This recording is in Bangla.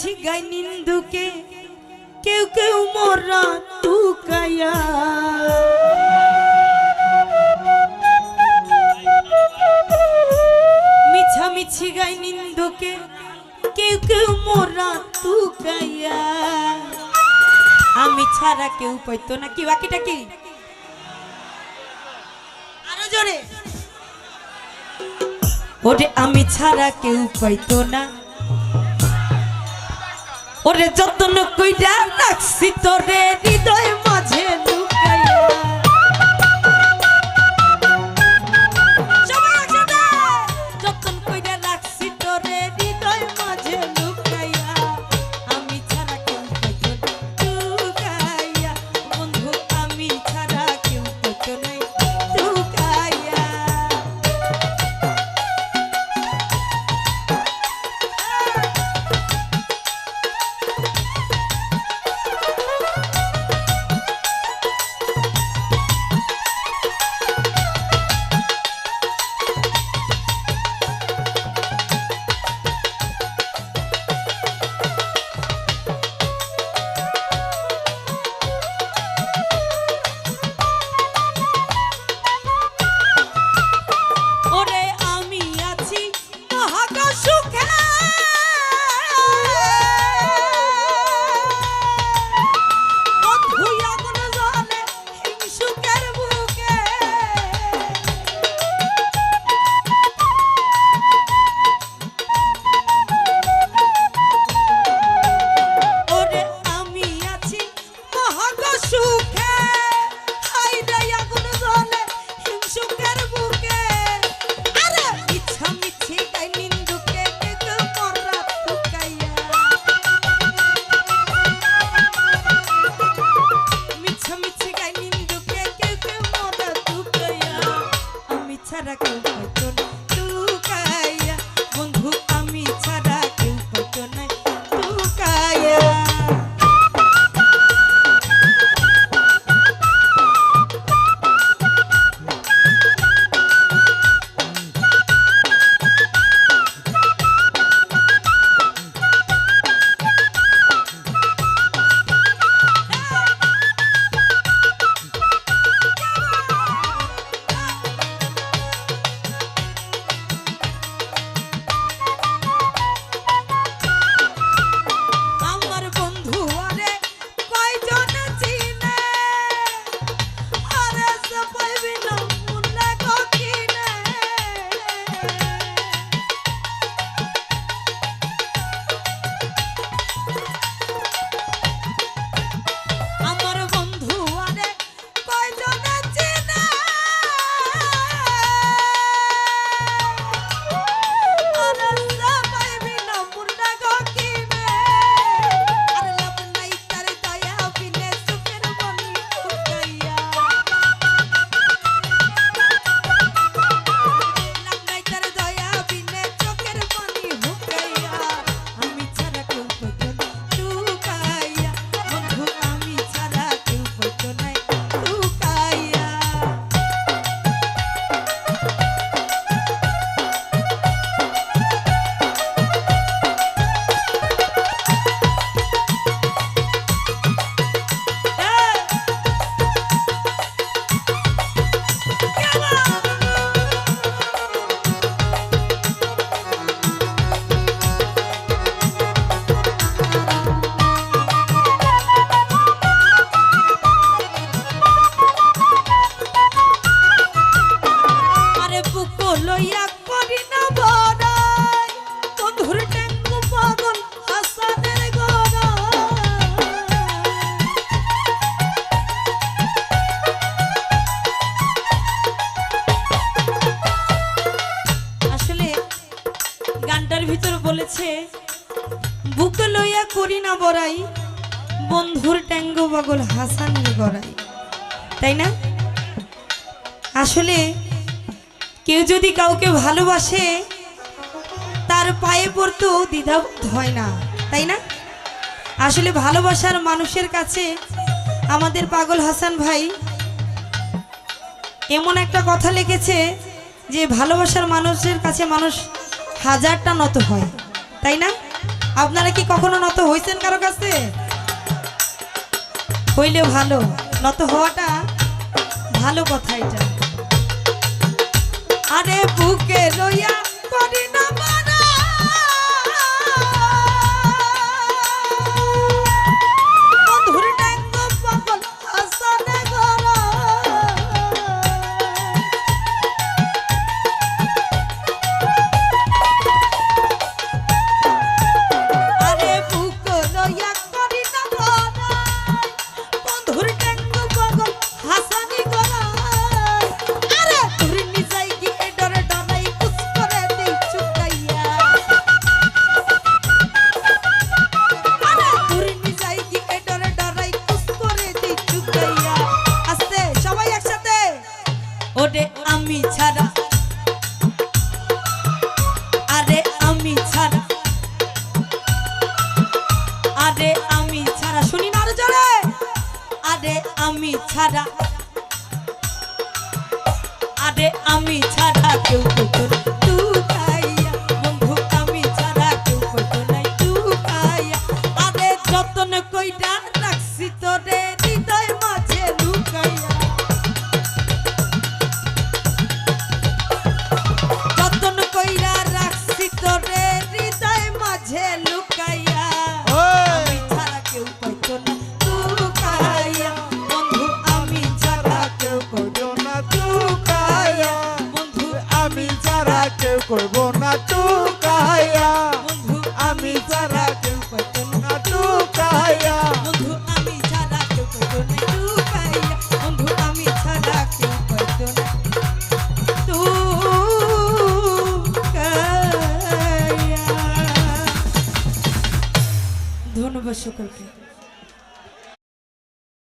মিছি গাই নিন্দুকে কেউ কেউ মোরা তুকায়া মিছা মিছি গাই নিন্দুকে কেউ কেউ মোরা তুকায়া আমি ছাড়া কেউ পাইতো না কি বাকিটা কি আরো জোরে ওরে আমি ছাড়া কেউ পাইতো না ওরে যতন কইরা রাখছি তোরে হৃদয় মাঝে লুকাইয়া সবাই একসাথে যতন কইরা রাখছি তোরে হৃদয় মাঝে লুকাইয়া আমি ছাড়া কেউ পাইতো না লুকাইয়া বন্ধু আমি ছাড়া কেউ পাইতো না লুকাইয়া বুকে লইয়া করি না বড়াই বন্ধুর ট্যাঙ্গো পাগল হাসান গড়াই তাই না আসলে কেউ যদি কাউকে ভালোবাসে তার পায়ে পড়তেও দ্বিধাবোধ হয় না তাই না আসলে ভালোবাসার মানুষের কাছে আমাদের পাগল হাসান ভাই এমন একটা কথা লিখেছে যে ভালোবাসার মানুষের কাছে মানুষ হাজারটা নত হয় তাই না আপনারা কি কখনো নত হইছেন কারো কাছে? হইলে ভালো, নত হওয়াটা ভালো কথা। এটা আরে বুকে লইয়া করি না মানা, বন্ধুর ট্যাঙ্গ পাগল হাসানে গড়া। আরে বুক লইয়া করি না মানা, বন্ধুর ট্যাঙ্গ পাগল হাসানি গড়া। আরে তোর নিজাই গিয়ে ডরে ডরাই কুছ করে দেই চুকাইয়া। আরে তোর নিজাই গিয়ে ডরে ডরাই কুছ করে দেই চুকাইয়া। আস্তে সবাই একসাথে, ওরে আমি ছাড়া, আরে আমি ছাড়া, আরে আমি ছাড়া, শুনি না আরো জোরে। আরে আমি ছাড়া, আরে আমি ছাড়া কেউ কইতো না টুকাইয়া। বন্ধু আমি ছাড়া কেউ কইতো না টুকাইয়া। আরে যতন কইরা রাখছি তোরে হৃদয় মাঝে লুকাইয়া। যতন কইরা রাখছি তোরে হৃদয় মাঝে লুকাইয়া। আমি ছাড়া কেউ কইতো না টুকাইয়া। বন্ধু আমি ছাড়া কেউ কইতো না টুকাইয়া। বন্ধু আমি ছাড়া কেউ করব না টুকাইয়া, বন্ধু আমি ছাড়া কেউ কইতো না না টুকাইয়া। বন্ধু আমি ছাড়া কেউ কইতো না টুকাইয়া। বন্ধু আমি ছাড়া কেউ কইতো না টুকাইয়া। ধন্যবাদ সকলকে।